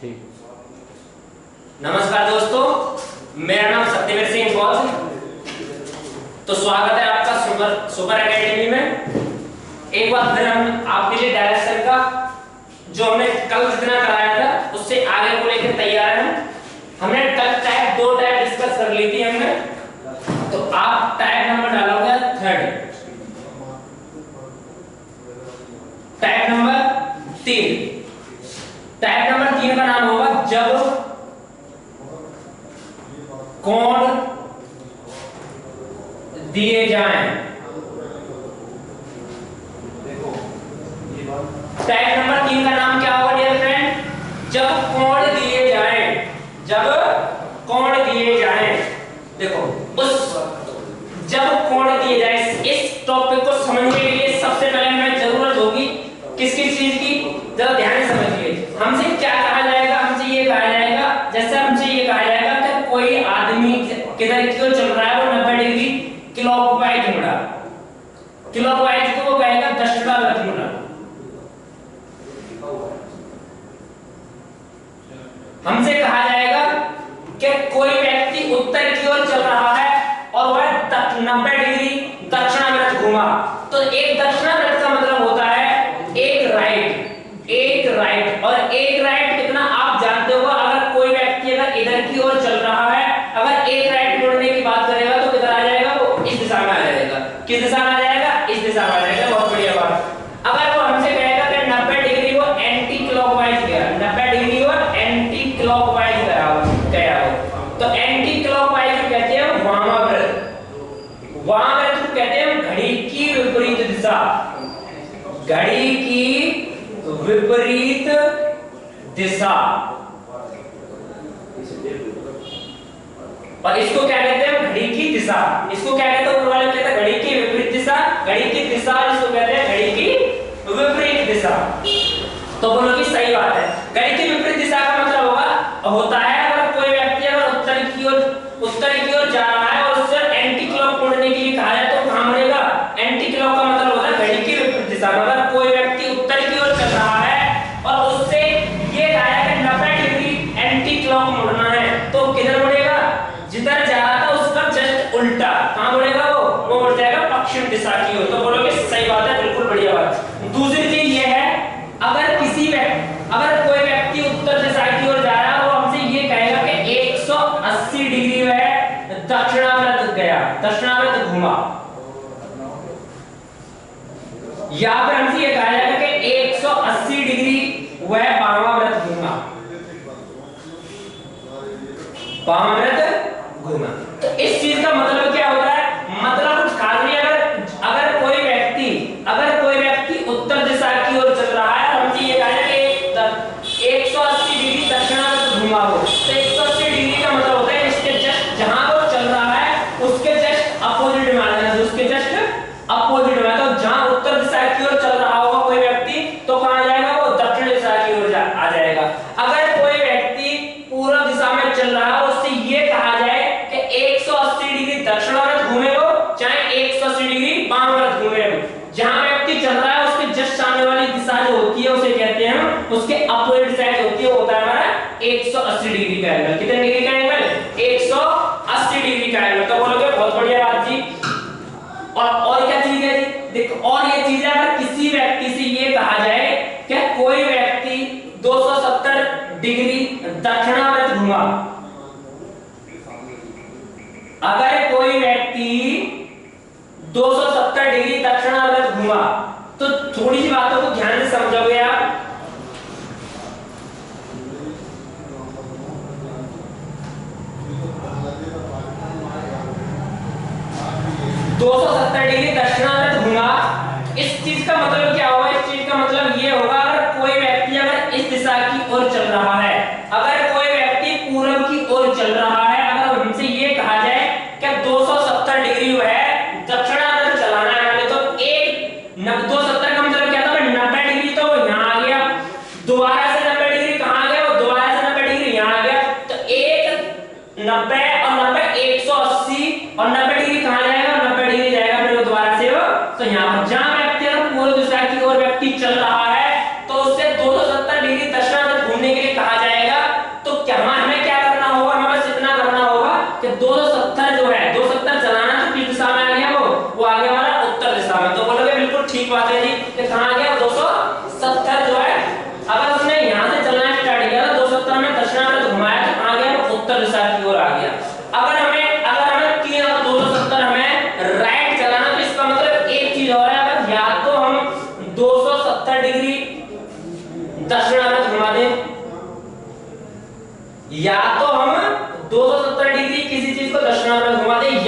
ठीक। नमस्कार दोस्तों, मेरा नाम सत्यवीर सिंह फौज। तो स्वागत है आपका सुपर एकेडमी में। एक बार फिर हम आपके लिए डायरेक्शन का जो हमने कल जितना कराया था उससे आगे को लेकर तैयार हैं। हमने दो टाइप डिस्कस कर ली थी हमने। तो आप टाइप नंबर डालोगे 3, टाइप नंबर 3। टाइप नंबर 3 का नाम होगा जब कोण दिए जाएं। टाइप नंबर 3 का नाम क्या होगा डियर फ्रेंड? जब कोण दिए जाएं। जब कोण दिए जाएं। देखो उस जब कोण दिए जाएं, इस टॉपिक को समझने के लिए सबसे पहले हमें जरूरत होगी किस किस चीज की? जरा ध्यान से समझिए। हमसे क्या कहा जाएगा? हमसे ये कहा जाएगा, जैसे हमसे ये कहा जाएगा कि कोई आदमी किधर की ओर चल रहा है, वो 90 डिग्री क्लॉकवाइज मुड़ा। क्लॉकवाइज को वो कहेगा दक्षिणावर्त मुड़ा। हमसे कहा जाएगा कि कोई व्यक्ति उत्तर की ओर चल रहा है और वह 90 डिग्री दक्षिणावर्त घूमा। तो एक दक्षिणावर्त का मतलब होता है एक राइट और एक राइट कितना आप जानते हो। अगर कोई व्यक्ति अगर इधर की ओर चल रहा है, अगर एक राइट मुड़ने की बात करेगा तो किधर आ जाएगा? वो इस दिशा में आ जाएगा। किस दिशा में आ जाएगा? इस दिशा में आ जाएगा। बहुत बढ़िया बात। अगर वो हमसे कहेगा कि 90 डिग्री वो एंटी क्लॉकवाइज गया, 90 डिग्री वो एंटी क्लॉकवाइज गया हो, तो एंटी क्लॉकवाइज को कहते हैं वामाव्रत। वामाव्रत को कहते हैं घड़ी की विपरीत दिशा। घड़ी की विपरीत दिशा। और इसको क्या कहते हैं? घड़ी की दिशा। इसको क्या कहते हैं? ऊपर वाले कहते हैं घड़ी की विपरीत दिशा। घड़ी की दिशा इसको कहते हैं घड़ी की विपरीत दिशा। तो बोलो कि सही बात है। घड़ी की विपरीत दिशा का मतलब होता है अगर कोई व्यक्ति अगर उत्तर की ओर जा रहा है और उससे एंटी क्लॉक मुड़ने के लिए कहा जाए तो कहां मुड़ेगा? एंटी क्लॉक का मतलब होता है घड़ी की विपरीत दिशा। अगर कोई व्यक्ति उत्तर की ओर चल रहा है और उससे ये कहा है कि 90 डिग्री एंटी क्लॉक मुड़ना है, तो किधर मुड़ेगा? जिधर जा रहा था उसका जस्ट उल्टा। कहां मुड़ेगा? वो मुड़ जाएगा पश्चिम दिशा की ओर। तो बोलो कि सही बात है, बिल्कुल बढ़िया बात। दूसरी चीज ये है, अगर कोई व्यक्ति उत्तर दिशा की ओर जा रहा है, वो हमसे ये कहेगा कि 180 डिग्री वह दक्षिणावर्त गया, दक्षिणावर्त घूमा। या फिर हमसे ये कहा जाएगा कि 180 डिग्री वह वामाव्रत घूमा। वामाव्रत घूमा। तो इस चीज का मतलब क्या होता है? मतलब कुछ खास नहीं। अगर कोई व्यक्ति उत्तर दिशा की ओर चल रहा है और हमसे ये कहा जाए कि 180 डिग्री दक्षिणावर्त घूमा हो, तो 180 डिग्री का मतलब होता है इसके जस्ट जहां वो चल रहा है उसके जस्ट अपोजिट में आ जाना। उसके जस्ट अपोजिट में। तो जहां उत्तर दिशा की ओर चल रहा होगा कोई व्यक्ति, तो कहां जाएगा? वो दक्षिण दिशा की ओर आ जाएगा। अगर कोई व्यक्ति पूर्व दिशा में चल रहा है, उससे ये कहा जाए कि 180 डिग्री दक्षिणावर्त घूमे हो चाहे 180 डिग्री वामावर्त घूमे हो। जहां व्यक्ति चल रहा है उसके जस्ट सामने वाली दिशा जो होती है उसे कहते हैं, उसके अपोजिट साइड होती है, वो होता है हमारा 180 डिग्री का एंगल। कितने डिग्री का एंगल? 180 डिग्री का एंगल। तो बोलोगे बहुत बढ़िया बात जी। और क्या चीज है जी? देखो, और ये चीज है, अगर किसी व्यक्ति से ये कहा जाए कि कोई व्यक्ति 270 डिग्री दक्षिणावर्त घूमा। अगर कोई व्यक्ति 270 डिग्री दक्षिणावर्त घूमा, तो थोड़ी सी बातों को ध्यान से समझोगे आप। 270 डिग्री दक्षिणावर्त घूमा। इस चीज का मतलब क्या होगा? इस चीज का मतलब ये होगा, अगर कोई व्यक्ति अगर इस दिशा की ओर चल रहा है, अगर कोई व्यक्ति पूर्व की ओर चल रहा है, अगर हमसे ये कहा जाए कि 270 डिग्री वह दक्षिणावर्त चलाना है, तो 270 का मतलब क्या था? 90 डिग्री तो यहाँ आ गया, दोबारा से 90 डिग्री कहाँ आ गया? वो दोबारा से 90 डिग्री यहाँ आ गया। तो एक 90 और 90 180 और 90 डिग्री कहाँ जाएगा? 90 डिग्री जाएगा फिर वो दोबारा से तो यहाँ पर। जहाँ व्यक्ति अगर पूर्व दिशा की ओर व्यक्ति चल रहा है तो उससे 270 डिग्री दक्षिणावर्त घूमने के लिए कहा जाएगा उत्तर दिशा की ओर आ गया। अगर हमें 3 और 270 हमें राइट चलाना, तो इसका मतलब एक चीज और है, अगर या तो हम 270 डिग्री दक्षिणावर्त घुमा दें, या तो हम 270 डिग्री किसी चीज को दक्षिणावर्त घुमा दें,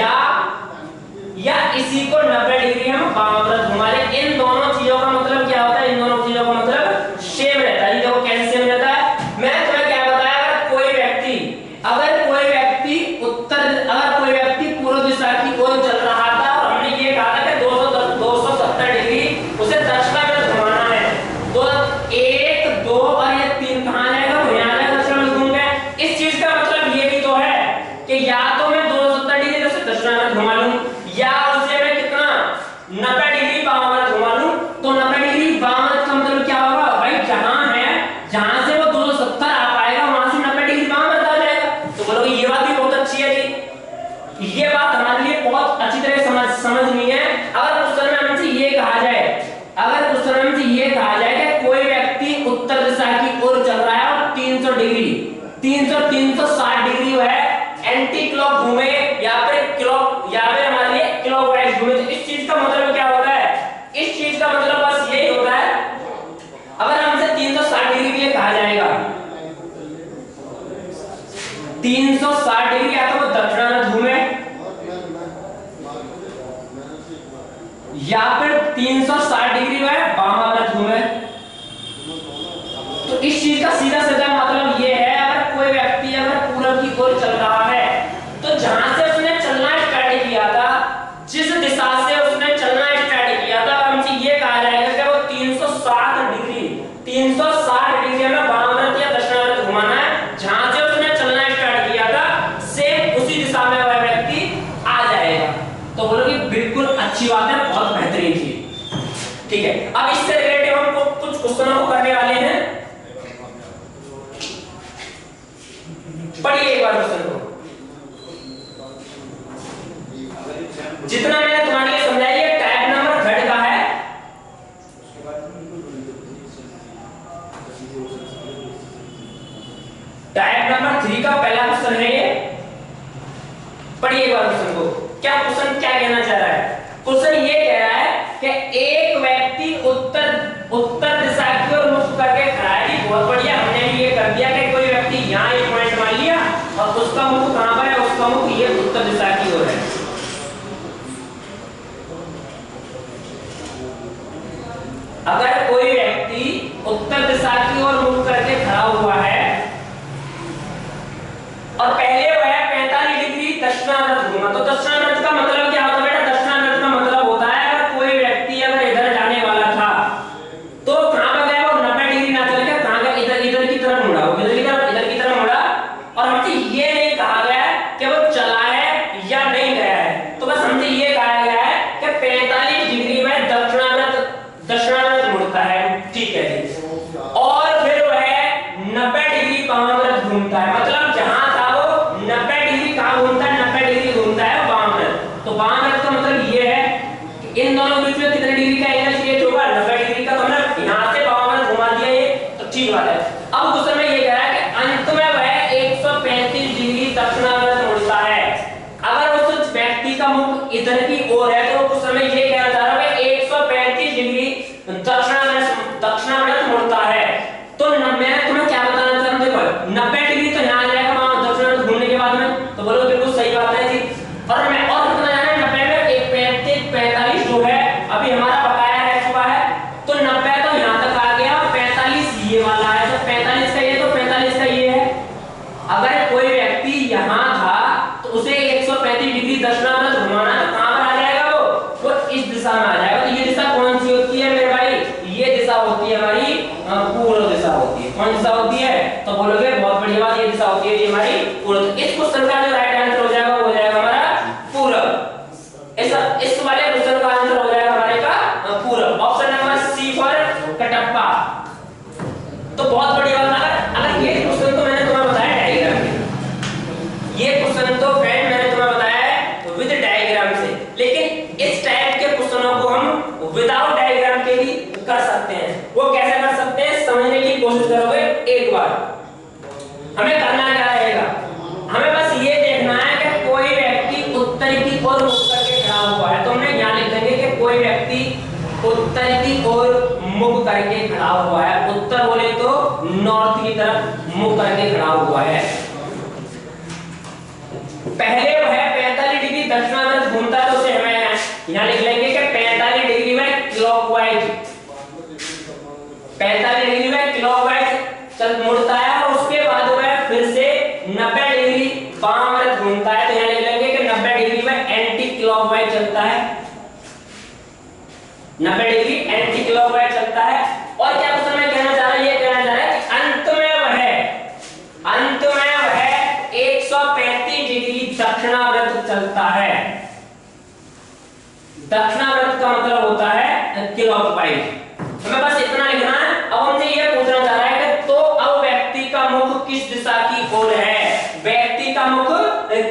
या इसी को 90 डिग्री हम वामावर्त घुमा दें। इन दोनों चीजों का मतलब क्या होता है? इन दोनों चीजों का मतलब सेम रहता है। देखो कैसे सेम रहता है, मैं तुम्हें क्या बताया, अगर कोई व्यक्ति पूर्व दिशा की ओर चल रहा था और हमने ये कहा था कि 270 डिग्री उसे दक्षिणावर्त घुमाना है, तो 1 2 और ये 3 कहां जाएगा? वो यहां जाएगा, दक्षिणावर्त घूम गए। इस चीज का मतलब ये भी तो है कि या तो मैं 270 डिग्री से दक्षिणावर्त घुमा लूं, या उसे मैं कितना 90 डिग्री वामावर्त घुमा लूं। तो 90 डिग्री वामावर्त का मतलब क्या होगा भाई? जहां से वो 270 आ पाएगा वहां से 90 डिग्री वामावर्त आ जाएगा। तो बोलोगे ये बात भी बहुत अच्छी है जी, ये बात हमारे लिए बहुत अच्छी तरह समझनी है। अगर क्वेश्चन में हमसे ये कहा जाए कि कोई व्यक्ति उत्तर दिशा की ओर चल रहा है और 360 डिग्री वो है एंटी क्लॉक घूमे या फिर हमारे लिए क्लॉकवाइज घूमे, तो इस चीज का मतलब क्या होता है? इस चीज का मतलब बस यही होता है, अगर हमसे 360 डिग्री के लिए कहा जाएगा, 360 डिग्री या तो वो दक्षिणावर्त घूमे या फिर 360 डिग्री वो है वामावर्त घूमे। तो इस चीज का सीधा सीधा मतलब ये है, अगर कोई व्यक्ति अगर पूरब की ओर चल रहा है तो जहां से उसने चलना स्टार्ट किया था, जिस दिशा से उसने चलना स्टार्ट किया था, हमसे ये कहा जाएगा कि वो 360 डिग्री में वामावर्त या दक्षिणावर्त घुमाना है। जहां से उसने चलना स्टार्ट किया था सेम उसी दिशा में वह व्यक्ति आ जाएगा। तो बोलोगे बिल्कुल अच्छी बात है, बहुत बेहतरीन चीज। ठीक है, अब इससे रिलेटेड हम कुछ क्वेश्चनों को करने वाले हैं। पढ़िए एक बार क्वेश्चन को, जितना मैंने तुम्हारे लिए समझाया ये टाइप नंबर 3 का है। टाइप नंबर 3 का पहला क्वेश्चन है ये। पढ़िए एक बार क्वेश्चन को, क्वेश्चन क्या कहना चाह रहा है? क्वेश्चन ये कह रहा है कि एक व्यक्ति उत्तर दिशा की ओर मुख करके खड़ा है। बहुत बढ़िया, हमने भी ये कर दिया कि कोई व्यक्ति यहाँ एक पॉइंट मान लिया और उसका मुख कहां पर है? उसका मुख ये उत्तर दिशा की ओर है। अगर कोई व्यक्ति उत्तर दिशा की ओर मुख करके खड़ा हुआ है और पहले वह 45 डिग्री दक्षिणावर्त घूमा, तो दक्षिणावर्त का मतलब क्या होता है बेटा? दक्षिणावर्त का मतलब होता है अगर कोई व्यक्ति अगर इधर जाने वाला था तो कहां पर गया? वो 90 डिग्री ना चल के कहां गया? इधर की तरफ मुड़ा, वो इधर की तरफ मुड़ा। और हमसे ये नहीं कहा गया कि वो चला है या नहीं गया है, तो बस हमसे ये कहा गया है कि 45 डिग्री में दक्षिणावर्त मुड़ता है। ठीक है जी, और फिर वह 90 डिग्री वामावर्त घूमता है। मतलब जहां था वो 90 डिग्री कहां घूमता है? 90 डिग्री घूमता है वामावर्त। तो वामावर्त का मतलब ये है कि इन दोनों के बीच में कितने डिग्री का एंगल क्रिएट होगा? 90 डिग्री का। तो हमने यहां से वामावर्त घुमा दिया, ये तो ठीक बात है। अब क्वेश्चन में ये कह रहा है कि अंत में वह 135 डिग्री दक्षिणावर्त मुड़ता है। अगर उस व्यक्ति का मुख इधर की ओर है तो क्वेश्चन में ये कहना चाह रहा है 135 डिग्री दक्षिणावर्त मुड़ता है। तो मैं तुम्हें क्या बताना चाह रहा हूं, देखो 90 डिग्री तो यहां आ जाएगा वहां दक्षिणावर्त घूमने के बाद में, तो बोलो बिल्कुल सही बात है जी। और मैं और कितना जाना है? 90 में 45 जो है अभी हमारा बकाया रह चुका है, तो 90 तो यहां तक आ गया, 45 ये वाला है, तो 45 का ये, तो 45 का ये है। अगर कोई व्यक्ति यहां था तो उसे 135 डिग्री दक्षिणावर्त घुमाना, तो कहां पर आ जाएगा? वो इस दिशा में आ जाएगा। तो ये दिशा कौन सी होती है मेरे भाई? ये दिशा होती है हमारी पूर्व दिशा होती है। कौन दिशा होती है? तो बोलोगे बहुत बढ़िया बात, ये दिशा होती है ये हमारी पूर्व। इस क्वेश्चन का जो राइट आंसर हो जाएगा वो हो जाएगा हमारा पूर्व। इस वाले क्वेश्चन का आंसर हो जाएगा हमारे का पूर्व। Option number C for Kattappa. तो बहुत बढ़िया बात। अगर ये क्वेश्चन तो मैंने तुम्हें बताया डायग्राम में, ये क्वेश्चन तो फ्रेंड मैंने तुम्हें बताया है विद डायग्राम से, लेकिन इस टाइप के क्वेश्चनों को हम विदाउट डायग्राम के भी कर सकते हैं। वो कैसे कर सकते हैं समझने की कोशिश करोगे एक बार। हमें करना क्या रहेगा? हमें उत्तर की ओर मुख करके खड़ा हुआ है, तो हमने यहाँ लिख देंगे कि कोई व्यक्ति उत्तर की ओर मुख करके खड़ा हुआ है। उत्तर बोले तो नॉर्थ की तरफ मुख करके खड़ा हुआ है। पहले वह 45 डिग्री दक्षिणावर्त घूमता है, तो उसे हमें यहाँ लिख लेंगे कि 45 डिग्री में क्लॉकवाइज, 45 डिग्री में क्लॉकवाइज चल मुड़ता है, और उसके बाद वह फिर से 90 डिग्री वामावर्त घूमता है, तो यहाँ लिख लेंगे कि 90 डिग्री में एंटी क्लॉकवाइज चलता है, 90 डिग्री एंटी क्लॉकवाइज चलता है। और क्या क्वेश्चन में कहना चाह रहा है, ये कहना चाह रहा है कि अंत में वह 135 डिग्री दक्षिणावर्त चलता है। दक्षिणावर्त का मतलब होता है क्लॉकवाइज। हमें बस इतना लिखना है। अब हमसे ये पूछना चाह रहा है कि तो अब व्यक्ति का मुख किस दिशा की ओर है, व्यक्ति का मुख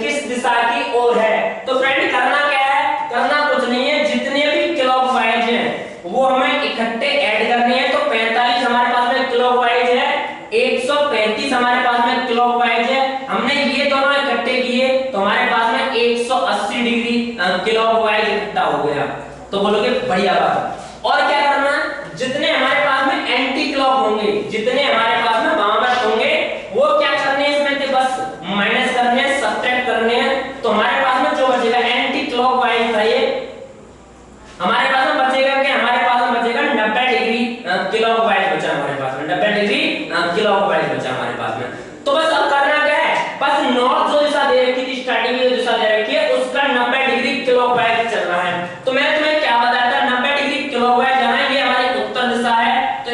किस दिशा की ओर है। तो फ्रेंड करना क्या है, करना कुछ नहीं है, जितने भी क्लॉकवाइज हैं वो हमें इकट्ठे ऐड करने हैं। तो 45 हमारे पास में क्लॉकवाइज है, 135 हमारे पास में क्लॉकवाइज है, हमने ये दोनों इकट्ठे किए तो हमारे पास में 180 डिग्री क्लॉकवाइज इकट्ठा हो गया। तो बोलोगे बढ़िया बात। और क्या करना है, जितने हमारे पास में एंटी क्लॉक होंगे, जितने हमारे पास में वामावर्त होंगे, वो क्या करने हैं, इसमें से बस माइनस करने हैं, सब्ट्रैक्ट करने हैं। तो हमारे पास में जो बचेगा एंटी क्लॉकवाइज था, ये हमारे पास में बचेगा कि हमारे पास में बचेगा 90 डिग्री क्लॉकवाइज बचा हमारे पास में, 90 डिग्री क्लॉकवाइज बचा हमारे पास में। तो बस अब करना क्या है, बस नॉर्थ जो दिशा दे रखी थी, स्टार्टिंग में जो दिशा दे रखी है उसका 90 डिग्री क्लॉकवाइज चल रहा है। तो मैंने तुम्हें क्या बताया था, 90 डिग्री क्लॉकवाइज जाना है, ये हमारी उत्तर दिशा है, तो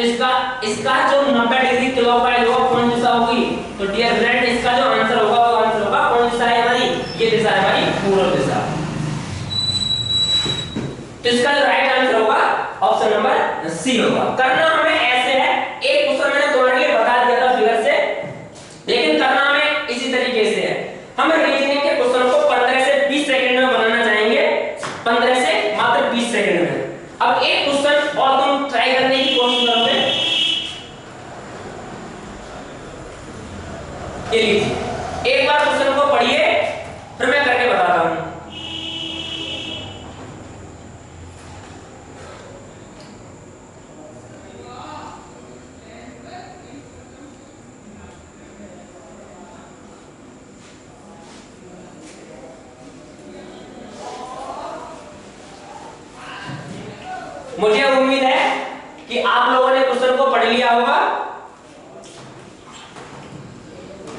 इसका जो 90 डिग्री क्लॉकवाइज होगा कौन दिशा होगी। तो डियर फ्रेंड, इसका जो आंसर होगा वो आंसर होगा कौन दिशा है हमारी, ये दिशा है हमारी पूर्व दिशा। तो इसका जो राइट आंसर होगा ऑप्शन नंबर सी होगा। करना हमें ऐसे है, एक क्वेश्चन मैंने तुम्हारे लिए बता दिया था फिगर से, लेकिन करना हमें इसी तरीके से है। हम रीजनिंग के क्वेश्चन को 15 से 20 सेकंड में बनाना चाहेंगे, 15 से मात्र 20 सेकंड में। अब एक क्वेश्चन और तुम ट्राई करने की कोशिश करोगे, ये लीजिए, एक बार क्वेश्चन को पढ़िए फिर मैं करके बताता हूं। मुझे उम्मीद है कि आप लोगों ने क्वेश्चन को पढ़ लिया होगा।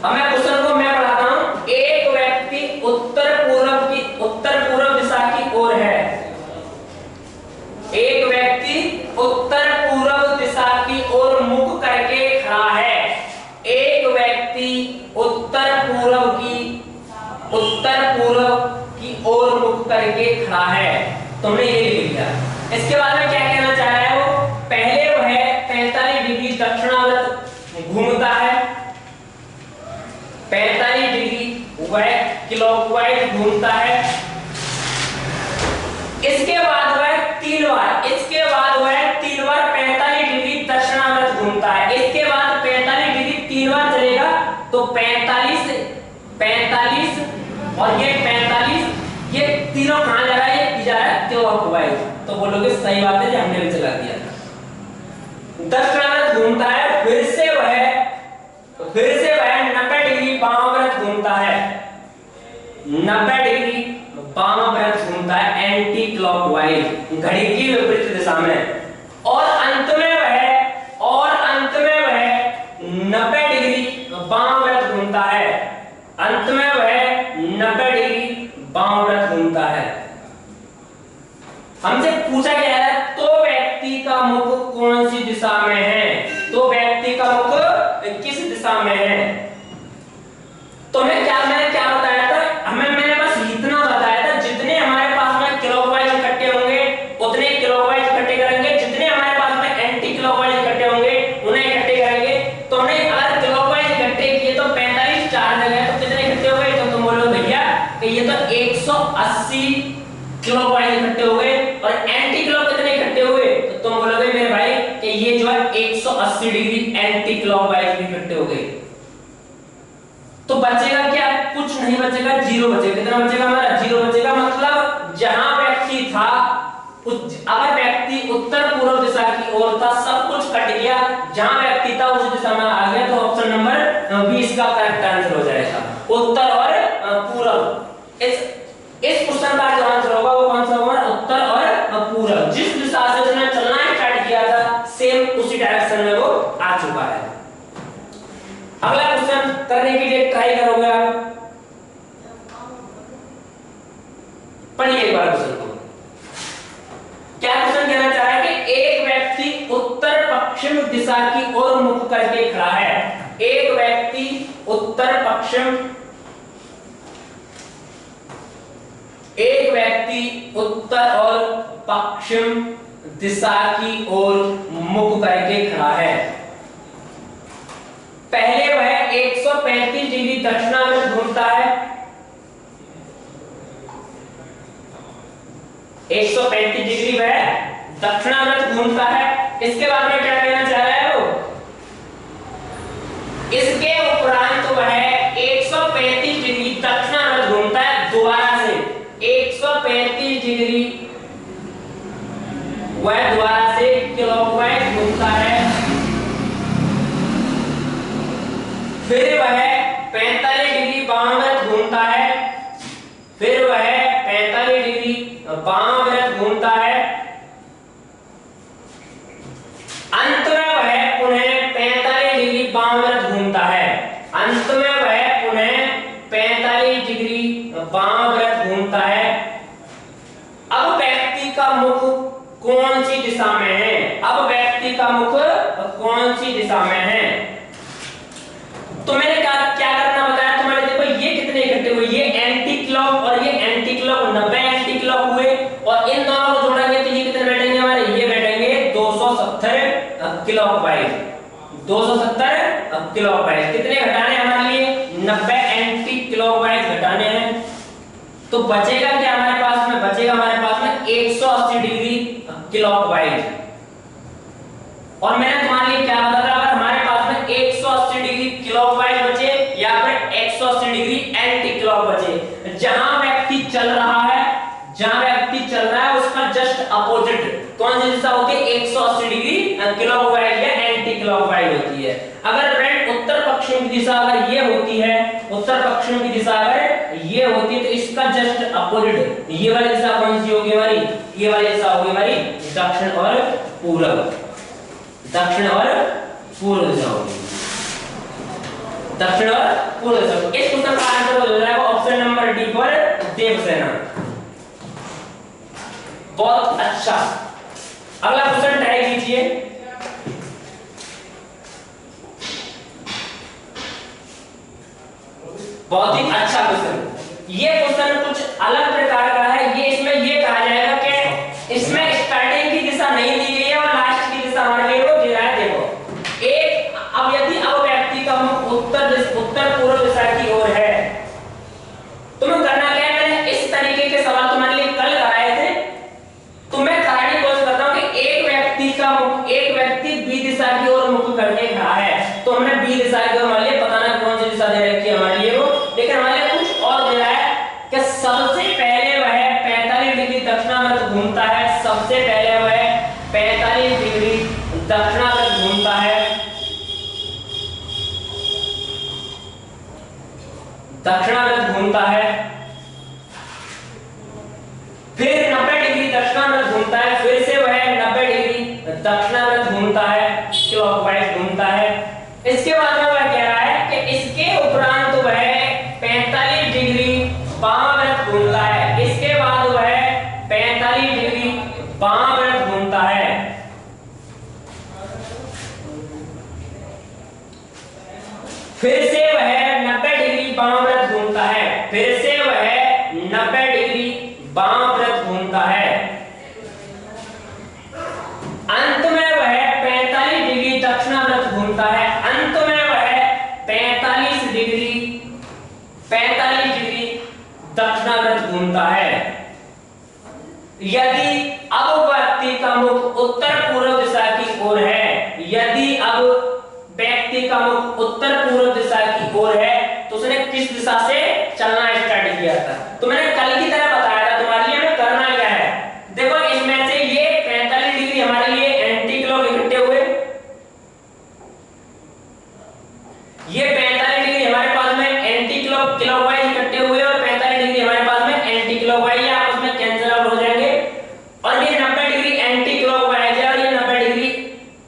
अब मैं क्वेश्चन को मैं पढ़ाता हूं। एक व्यक्ति उत्तर पूर्व दिशा की ओर है, एक व्यक्ति उत्तर पूर्व दिशा की ओर मुख करके खड़ा है, एक व्यक्ति उत्तर पूर्व की ओर मुख करके खड़ा है। तुमने ये लिख लिया। इसके बाद में क्या कहना चाह रहा है वो, पहले वह 45 डिग्री दक्षिणावर्त घूमता है, 45 डिग्री वह क्लॉकवाइज घूमता है, इसके बाद वह 3 बार 45 डिग्री दक्षिणावर्त घूमता है, इसके बाद 45 डिग्री 3 बार चलेगा, तो 45 और ये 45, ये तीनों कहां जा रहा है, ये जा रहा है क्लॉकवाइज। तो बोलोगे सही बात है, हमने भी चला दिया। दक्षिणावर्त घूमता है, फिर से वह 90 डिग्री वामावर्त घूमता है, 90 डिग्री वामावर्त घूमता है एंटी क्लॉकवाइज, घड़ी की विपरीत दिशा में। और अंत में वह 90 डिग्री वामावर्त घूमता है, अंत में वह 90 डिग्री वामावर्त घूमता है। हमसे पूछा गया है तो व्यक्ति का मुख कौन सी दिशा में है, तो व्यक्ति का मुख किस दिशा में है। तो मैंने क्या बताया था, मैंने बस इतना बताया था, जितने हमारे पास में क्लॉकवाइज इकट्ठे होंगे उतने क्लॉकवाइज इकट्ठे करेंगे, जितने हमारे पास में एंटी क्लॉकवाइज इकट्ठे होंगे उन्हें इकट्ठे करेंगे। तो हमने अगर क्लॉकवाइज इकट्ठे किए तो 45 4 जगह, तो कितने इकट्ठे हो गए, तो तुम बोलो भैया कि ये तो 180 क्लॉकवाइज इकट्ठे हो गए। और एंटी क्लॉक कितने इकट्ठे हुए, तो तुम बोलोगे मेरे भाई कि ये जो है 180 डिग्री एंटी क्लॉकवाइज भी इकट्ठे हो गए। तो बचेगा क्या, कुछ नहीं बचेगा, जीरो बचेगा। कितना बचेगा हमारा? जीरो बचेगा। मतलब जहां व्यक्ति था, अगर व्यक्ति उत्तर पूर्व दिशा की ओर था, सब कुछ कट गया, जहां व्यक्ति था उस दिशा में आ गया, तो ऑप्शन नंबर 20 का करेक्ट आंसर हो जाएगा, उत्तर और पूर्व। इस क्वेश्चन का जो आंसर होगा वो कौन सा होगा? उत्तर और पूर्व। जिस दिशा से उसने चलना स्टार्ट किया था, सेम उसी डायरेक्शन में वो आ चुका है। अगला क्वेश्चन करने के लिए ट्राई करोगे आप, पढ़िए एक बार क्वेश्चन को। क्या क्वेश्चन कहना चाह रहा है कि एक व्यक्ति उत्तर पश्चिम दिशा की ओर मुख करके खड़ा है। एक व्यक्ति उत्तर पश्चिम, एक व्यक्ति उत्तर और पश्चिम दिशा की ओर मुख करके खड़ा है। पहले वह 135 डिग्री दक्षिणावर्त घूमता है, 135 डिग्री वह दक्षिणावर्त घूमता है। इसके बाद में क्या कहना चाह रहा है वो? इसके उपरांत वह 135 डिग्री दक्षिणावर्त घूमता है। दोबारा से 135 डिग्री वह दोबारा से क्लॉकवाइज घूमता है। फिर वह 45 डिग्री वामावर्त घूमता है। फिर वह 45 डिग्री वामावर्त घूमता है। अंत में वह पुनः 45 डिग्री वामावर्त घूमता है। अंत में वह पुनः 45 डिग्री वामावर्त घूमता है। अब व्यक्ति का मुख कौन सी दिशा में है? अब व्यक्ति का मुख कौन सी दिशा में है? तो मैंने क्या करना बताया तुम्हारे, देखो ये कितने इकट्ठे हुए, ये एंटी क्लॉक और ये एंटी क्लॉक, 90 एंटी क्लॉक हुए, और इन दोनों को जोड़ेंगे तो ये कितने बैठेंगे हमारे? ये बैठेंगे 270 क्लॉकवाइज, 270 क्लॉकवाइज। कितने घटाने हमारे लिए? 90 एंटी क्लॉकवाइज घटाने हैं। तो बचेगा क्या हमारे पास में? बचेगा हमारे पास में 180 डिग्री क्लॉकवाइज। और मैंने तुम्हारे लिए क्या बताया? अगर हमारे पास में 180 डिग्री क्लॉकवाइज बचे या फिर 180 डिग्री एंटी क्लॉक बचे, जहां व्यक्ति चल रहा है, जहां व्यक्ति चल रहा है उसका जस्ट अपोजिट कौन सी दिशा होती है? 180 डिग्री क्लॉकवाइज या एंटी क्लॉकवाइज होती है। अगर फ्रेंड उत्तर पश्चिम की दिशा अगर ये होती है, उत्तर पश्चिम की दिशा अगर ये होती है, तो इसका जस्ट अपोजिट ये वाली दिशा कौन सी होगी हमारी? ये वाली दिशा होगी हमारी दक्षिण और पूर्व। दक्षिण और पूर्व दिशा होगी, दक्षिण और पूर्व दिशा। इस क्वेश्चन का आंसर हो जाएगा ऑप्शन नंबर डी पर देवसेना। बहुत अच्छा। अगला क्वेश्चन ट्राई कीजिए। बहुत ही अच्छा क्वेश्चन। ये क्वेश्चन कुछ अलग प्रकार का है। ये इसमें ये कहा जाएगा कि इसमें स्टार्टिंग की दिशा नहीं दी गई है और लास्ट की दिशा हमारे लिए वो दे रहा है। देखो एक, अब यदि अब व्यक्ति का मुख उत्तर पूर्व दिशा की ओर है, तुम्हें करना क्या है? मैंने इस तरीके के सवाल तुम्हारे लिए कल कराए थे, तो मैं कराने की कोशिश करता हूं कि एक व्यक्ति का मुख, एक व्यक्ति बी दिशा की ओर मुख करके खड़ा है, तो हमने बी दिशा की ओर हमारे लिए पता ना कौन सी दिशा दे रखी है हमारे लिए वो, लेकिन हमारे लिए कुछ और दे रहा है कि सबसे पहले वह 45 डिग्री दक्षिणावर्त घूमता है। सबसे पहले वह 45 डिग्री दक्षिणावर्त घूमता है, दक्षिणावर्त घूमता है। फिर 90 डिग्री दक्षिणावर्त घूमता है। फिर से वह 90 डिग्री दक्षिणावर्त घूमता है, क्लॉकवाइज घूमता है। इसके बाद में वह कह रहा है कि इसके उपरांत वह 45 डिग्री वामावर्त घूमता है। इसके बाद वह 45 डिग्री वामावर्त घूमता है। फिर से वह 90 डिग्री वामावर्त घूमता है। फिर से वह 90 डिग्री वामावर्त घूमता है। अंत में वह 45 डिग्री दक्षिणावर्त घूमता है। अंत में वह 45 डिग्री दक्षिणावर्त घूमता है। यदि अब व्यक्ति का मुख उत्तर पूर्व दिशा की ओर है, यदि अब व्यक्ति का मुख उत्तर पूर्व दिशा की ओर है, तो उसने किस दिशा से चलना स्टार्ट किया था। तो मैंने कल की तरह बताया था तुम्हारे लिए हमें करना क्या है। देखो इसमें से ये 45 डिग्री हमारे लिए एंटी क्लॉक इकट्ठे हुए, ये 45 डिग्री हमारे पास में एंटी क्लॉकवाइज इकट्ठे हुए और 45 डिग्री हमारे पास में एंटी क्लॉकवाइज, आपस में कैंसिल आउट हो जाएंगे। और ये 90 डिग्री एंटी क्लॉकवाइज है और ये 90 डिग्री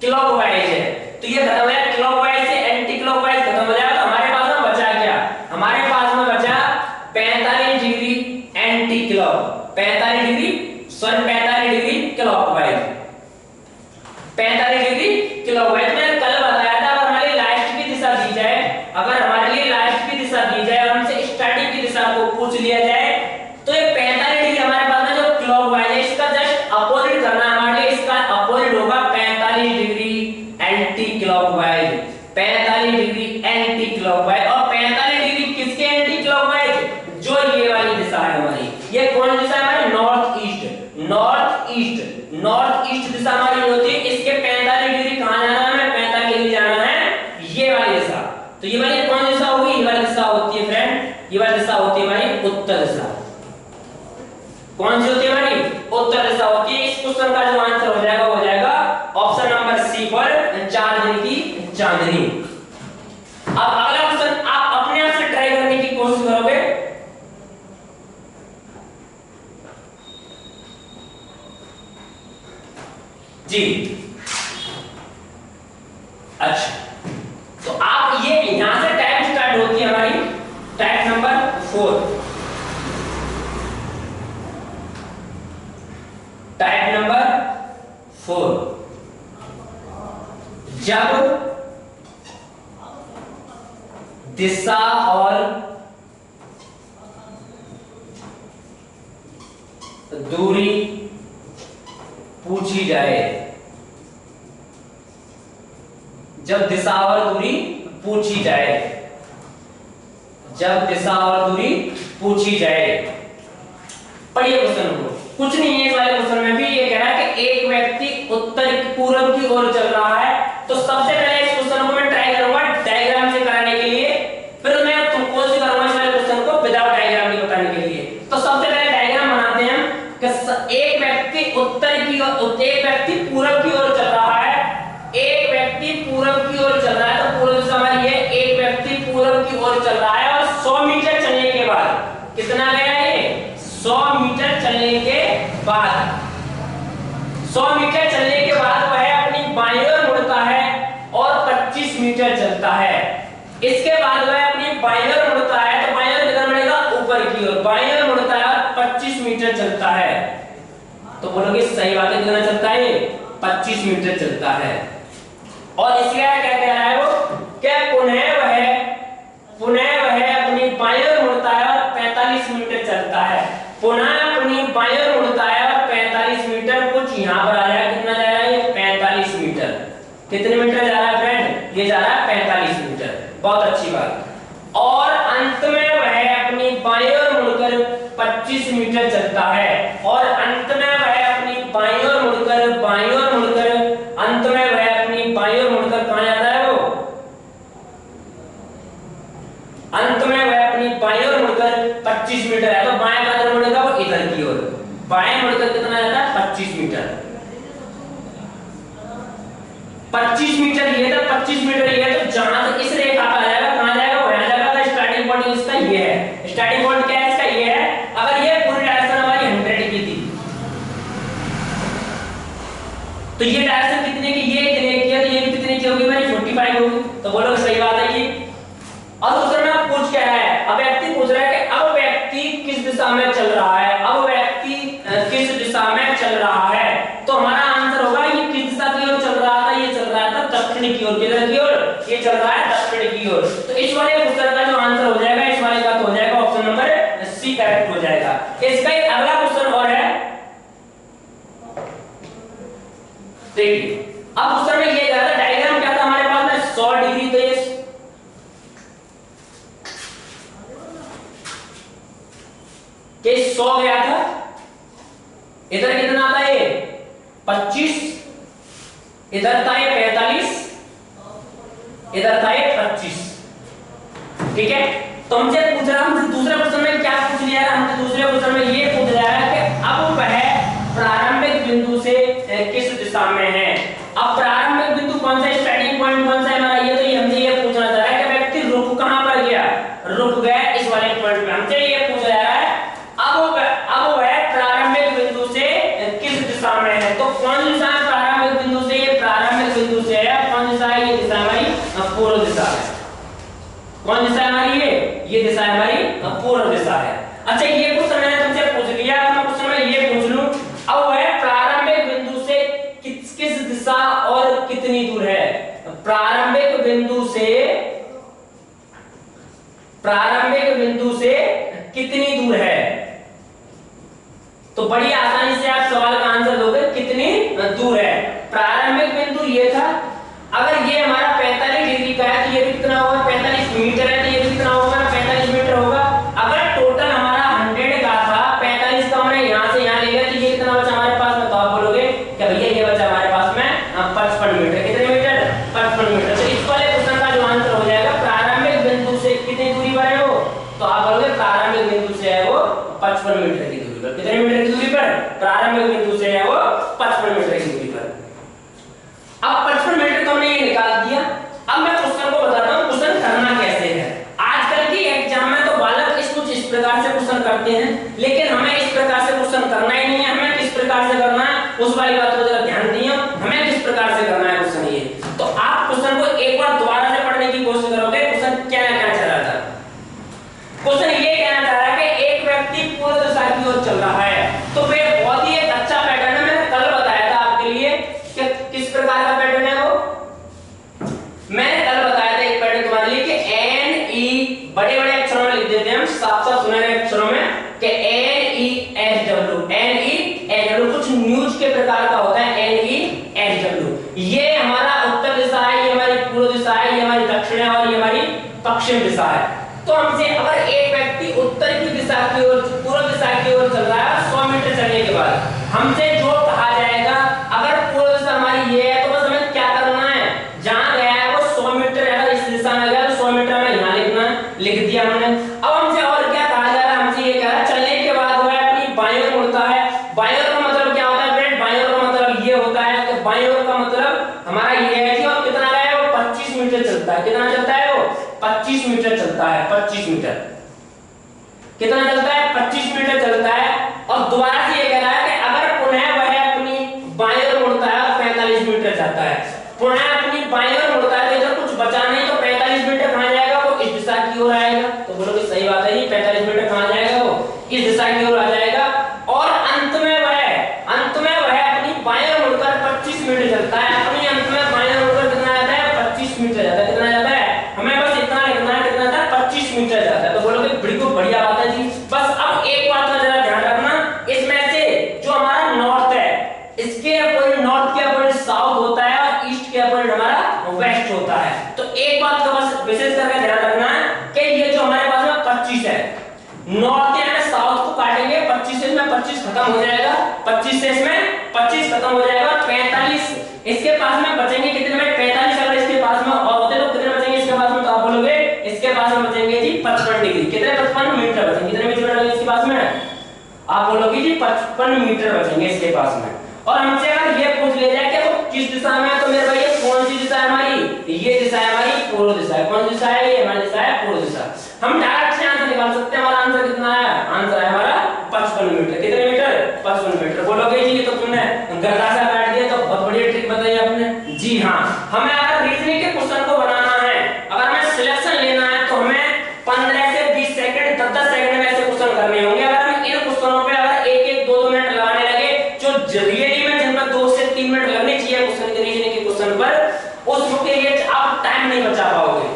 क्लॉकवाइज है। तो ये खत्म हो गया, क्लॉकवाइज से एंटी क्लॉकवाइज खत्म हो जाएगा। तो हमारे पास में बचा क्या, हमारे पास में बचा 45 degree anti clock, 45 degree 45 degree clockwise, 45 degree clockwise. मैंने कल बताया था अगर हमारी लास्ट की दिशा दी जाए, अगर हमारे लिए लास्ट की दिशा दी जाए और हमसे स्टार्टिंग की दिशा को पूछ लिया जाए, तो ये 45 डिग्री हमारे पास में जो क्लॉकवाइज है इसका जस्ट अपोजिट करना है हमारे लिए, इसका अपोजिट होगा 45 degree anti clockwise, 45 degree anti clockwise. और 45 डिग्री किसके एंटी क्लॉकवाइज, जो ये वाली दिशा है हमारी, ये कौन दिशा है हमारी, north east, north east, north east दिशा हमारी होती है। इसके 45 डिग्री कहां जाना है, 45 डिग्री जाना है ये वाली दिशा। तो ये वाली कौन दिशा होगी, ये वाली दिशा होती है फ्रेंड, ये वाली दिशा होती है हमारी उत्तर दिशा। कौन सी होती है हमारी, उत्तर दिशा होती है। इस क्वेश्चन का जो आंसर हो जाएगा वो हो जाएगा ऑप्शन नंबर सी पर 4 दिन की चांदनी। अब अगला क्वेश्चन आप अपने आप से ट्राई करने की कोशिश करोगे। जी अच्छा, तो आप ये यहां से टाइप स्टार्ट होती है हमारी, टाइप नंबर 4, टाइप नंबर 4। जब दिशा और दूरी पूछी जाए, जब दिशा और दूरी पूछी जाए, जब दिशा और दूरी पूछी जाए, पढ़िए क्वेश्चन को। कुछ नहीं है इस वाले क्वेश्चन में भी, ये कह रहा है कि एक व्यक्ति उत्तर पूर्व की ओर चल रहा है। तो सबसे पहले इस क्वेश्चन को मैं ट्राई करूंगा डायग्राम से कराने के लिए, फिर मैं कोशिश करूंगा इस वाले क्वेश्चन को विदाउट डायग्राम के बताने के लिए। तो सबसे पहले डायग्राम बनाते हैं कि एक व्यक्ति उत्तर की ओर, एक व्यक्ति पूर्व की ओर चल रहा है, एक व्यक्ति पूर्व की ओर चल रहा है। तो पूर्व दिशा हमारी है, एक व्यक्ति पूर्व की ओर चल रहा है और 100 मीटर चलने के बाद कितना गया ये, 100 मीटर चलने के बाद, 100 मीटर चलने के बाद वह अपनी बाईं ओर मुड़ता है और 25 मीटर चलता है। इसके बाद वह अपनी बाईं ओर मुड़ता है, तो बाईं ओर कितना मुड़ेगा, ऊपर की ओर, बाईं ओर मुड़ता है और 25 मीटर चलता है। तो बोलोगे सही बात है, कितना चलता है, 25 मीटर चलता है। और इसलिए क्या कह रहा है वो, क्या पुनः वह अपनी बाईं ओर मुड़ता है और 45 मीटर चलता है, पुनः अपनी बाईं ओर मुड़ता है और 45 मीटर, कुछ यहां पर आ रहा है, कितना जा रहा है ये, 45 मीटर। कितने मीटर जा रहा है फ्रेंड, ये जा रहा है 45 मीटर, बहुत अच्छी बात। और अंत में वह अपनी बाईं ओर मुड़कर 25 मीटर चलता है, और अंत में वह अपनी बाईं ओर मुड़कर अंत में वह अपनी बाईं ओर मुड़कर कहां जाता है वो, अंत में वह अपनी बाईं ओर मुड़कर 25 मीटर है। तो बाएं कदम मुड़ेगा वो इधर की ओर, बाएं मुड़कर कितना जाता है, 25 मीटर, 25 मीटर ये था, 25 मीटर ये है। तो जहां से इस रेखा का जाएगा कहां जाएगा, वहां जाएगा। तो स्टार्टिंग पॉइंट इसका ये है, स्टार्टिंग पॉइंट क्या है इसका, ये है। अगर ये पूरी डायरेक्शन हमारी 100 की थी, तो ये डायरेक्शन कितने की, ये इतने की है, तो ये भी कितने की होगी हमारी, 45 होगी। तो बोलो सही बात है ये। अब दूसरा में पूछ क्या है, अब व्यक्ति पूछ रहा है कि अब व्यक्ति किस दिशा में चल रहा है, अब व्यक्ति किस दिशा में चल रहा है। तो हमारा आंसर होगा ये किस दिशा की ओर चल रहा था, ये चल रहा था दक्षिण की ओर, किधर की ओर, ये चल रहा है दक्षिण की ओर। तो इस वाले क्वेश्चन का जो आंसर हो जाएगा, इस वाले का तो हो जाएगा ऑप्शन नंबर सी करेक्ट हो जाएगा। इसका एक अगला क्वेश्चन और है, देखिए अब क्वेश्चन में ये कहा था, डायग्राम क्या था हमारे पास में, 100 डिग्री, तो ये के 100 गया था, इधर कितना आता है 25, इधर था ये 45, इधर था ये 25, ठीक है। तो हमसे पूछ रहा, हमसे दूसरे क्वेश्चन में क्या पूछ लिया है, हमसे दूसरे क्वेश्चन में ये पूछ रहा है कि अब वह प्रारंभिक बिंदु से किस दिशा में है। अब प्रारंभिक बिंदु कौन सा, स्टार्टिंग पॉइंट कौन सा है हमारा, ये तो हमसे ये पूछना चाह रहा है कि व्यक्ति रुक कहां पर गया, रुक गया इस वाले पॉइंट पे, हमसे ये पूछ रहा है अब वह प्रारंभिक बिंदु से किस दिशा में है। तो कौन सी दिशा है प्रारंभिक बिंदु से, ये प्रारंभिक बिंदु से है, कौन दिशा है, ये दिशा हमारी पूर्व दिशा है। कौन दिशा है हमारी, ये दिशा हमारी पूर्व दिशा है। अच्छा ये क्वेश्चन मैंने तुमसे पूछ लिया, मैं क्वेश्चन में ये पूछ लूं अब वह प्रारंभिक बिंदु से किस दिशा और कितनी दूर है। प्रारंभिक बिंदु से कितनी दूर है, तो बड़ी आसानी से आप सवाल का आंसर दोगे, कितनी दूर है। प्रारंभिक बिंदु ये था, अगर ये हमारा 45 डिग्री का है तो ये भी कितना होगा, 45 मीटर है तो ये भी कितना होगा, 45 मीटर होगा। अगर टोटल हमारा 100 का था, 45 का हमने यहां से यहां ले लिया तो ये कितना बचा हमारे पास में, तो आप बोलोगे कि भैया ये बचा हमारे पास में 55 मीटर। कितने मीटर, 55 मीटर। तो इस वाले क्वेश्चन का जो आंसर हो जाएगा प्रारंभिक बिंदु से कितनी दूरी पर है वो, तो आप बोलोगे प्रारंभिक बिंदु से है वो 55 मीटर की दूरी पर। कितने मीटर की दूरी पर, प्रारंभिक बिंदु से है वो 55 मीटर की दूरी पर। अब 55 मीटर तो हमने ये निकाल दिया। अब मैं क्वेश्चन को बताता हूं क्वेश्चन करना कैसे है। आजकल की एग्जाम में तो बालक इस प्रकार से क्वेश्चन करते हैं, लेकिन हमें इस प्रकार से क्वेश्चन करना ही नहीं है। हमें किस प्रकार से करना है उस वाली बात को जरा ध्यान दिए, हमें किस प्रकार से करना है क्वेश्चन ये। तो आप क्वेश्चन को एक बार दोबारा से पढ़ने की कोशिश करोगे, क्वेश्चन क्या चाह रहा था। क्वेश्चन ये कहना चाह रहा है कि एक व्यक्ति पूर्व दिशा की ओर चल रहा है, तो वे बहुत ही एक अच्छा पैटर्न है। मैंने कल बताया था आपके लिए कि किस प्रकार का पैटर्न है वो, मैंने कल बताया था एक पैटर्न तुम्हारे लिए कि एन ई बड़े बड़े अक्षरों में लिख देते हैं हम, साफ साफ सुनहरे अक्षरों में कि N E H W, N E H W कुछ न्यूज के प्रकार का होता है, एन ई एच डब्ल्यू। ये हमारा उत्तर दिशा है, ये हमारी पूर्व दिशा है, ये हमारी दक्षिण है और ये हमारी पश्चिम दिशा है। तो हमसे अगर एक व्यक्ति उत्तर की दिशा की ओर, पूर्व दिशा की ओर चल रहा है 100 मीटर चलने के बाद, हमसे जो कहा जाएगा अगर पूर्व दिशा हमारी ये है तो बस हमें क्या करना है, जहां गया है वो 100 मीटर है, अगर इस दिशा में गया तो 100 मीटर में यहां लिखना है, लिख दिया हमने। अब हमसे और क्या कहा जा रहा है, हमसे ये कह रहा है चलने के बाद वह अपनी बाईं ओर मुड़ता है। बाईं ओर का मतलब क्या होता है फ्रेंड, बाईं ओर का मतलब ये होता है कि बाईं ओर का मतलब हमारा ये है कि और कितना गया है वो 25 मीटर चलता है। कितना चलता है वो 25 मीटर चलता है, 25 मीटर कितना चलता है, 25 मीटर चलता है। और दोबारा से ये कह रहा है कि अगर पुनः वह अपनी बाईं ओर मुड़ता है 45 मीटर जाता है, पुनः अपनी बाईं ओर मुड़ता है तो इधर कुछ बचा नहीं, तो 45 मीटर कहां जाएगा, वो इस दिशा की ओर आएगा। तो बोलो कि सही बात है जी, 45 मीटर कहां जाएगा, वो इस दिशा की ओर आ जाएगा। और अंत में वह अपनी बाईं ओर मुड़कर 25 मीटर चलता है, अपनी अंत में बाईं ओर मुड़कर कितना जाता है, 25 मीटर जाता है। कितना जाता है, हमें बस इतना लिखना है, कितना जाता है 25 मीटर जाता है। तो बोलोगे बिल्कुल बढ़िया बात है जी। बस अब एक बात का जरा ध्यान रखना, इसमें से जो हमारा नॉर्थ है इसके अपोजिट, नॉर्थ के अपोजिट साउथ होता है और ईस्ट के अपोजिट हमारा वेस्ट होता है। तो एक बात का बस विशेष करके ध्यान रखना है कि ये जो हमारे पास में 25 है, नॉर्थ यानी साउथ को काटेंगे 25 से, इसमें 25 खत्म हो जाएगा, 25 से इसमें 25 खत्म हो जाएगा, 45 इसके पास में बचेंगे। कितने में 45 अगर इसके पास में और होते तो कितने बचेंगे इसके पास में, तो आप बोलोगे इसके पास में बचेंगे जी 55 डिग्री। कितने 55 मीटर बचेंगे, कितने मीटर बचेंगे इसके पास में, आप बोलोगे जी 55 मीटर बचेंगे इसके पास में। और हमसे अगर ये पूछ ले जाए कि वो किस दिशा में है, तो मेरे भाई ये कौन सी दिशा है हमारी, ये दिशा है हमारी पूर्व दिशा है। कौन सी दिशा है, ये हमारी दिशा है पूर्व दिशा। हम डायरेक्ट से आंसर निकाल सकते हैं, हमारा आंसर कितना है, आंसर है हमारा 55 मीटर। कितने मीटर, 55 मीटर। बोलोगे जी ये तो तुमने गधा सा काट दिया, तो बहुत बढ़िया ट्रिक बताई आपने। जी हाँ, हमें अगर रीजनिंग के क्वेश्चन को बनाना है, अगर हमें सिलेक्शन लेना है तो हमें 15 से 20 सेकंड 10-10 सेकंड में ऐसे क्वेश्चन करने होंगे। अगर हम इन क्वेश्चनों पे अगर 1-1 2-2 मिनट लगाने लगे, जो रियली में जिनमें 2 से 3 मिनट लगने चाहिए क्वेश्चन के रीजनिंग के क्वेश्चन पर, उस के लिए आप टाइम नहीं बचा पाओगे।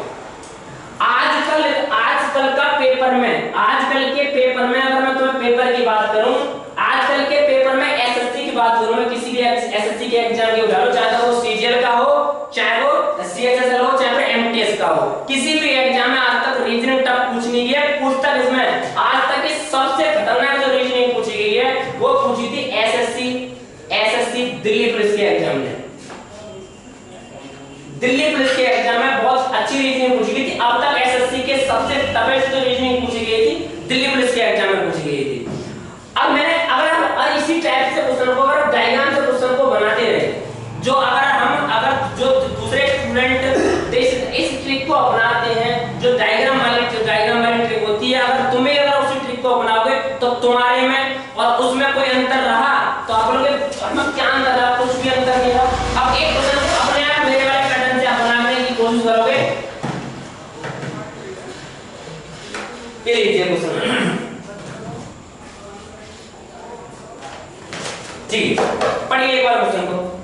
आजकल का सबसे टफेस्ट जो रीजनिंग पूछी गई थी दिल्ली पुलिस के एग्जाम में पूछी गई थी। अब मैंने अगर हम इसी टाइप से क्वेश्चन को अगर डायग्राम से क्वेश्चन को बनाते रहे, जो अगर जो दूसरे स्टूडेंट इस ट्रिक को अपनाते हैं, जो डायग्राम वाली ट्रिक होती है, अगर तुम्हें अगर उसी ट्रिक को अपनाओगे तो तुम्हारे में और उसमें कोई अंतर रहा तो आप लोग के क्या अंतर रहा, कुछ भी अंतर नहीं रहा। अब एक क्वेश्चन को अपने आप मेरे वाले पैटर्न से अपनाने की कोशिश करोगे। ये लीजिए क्वेश्चन, ठीक है, पढ़िए एक बार क्वेश्चन को।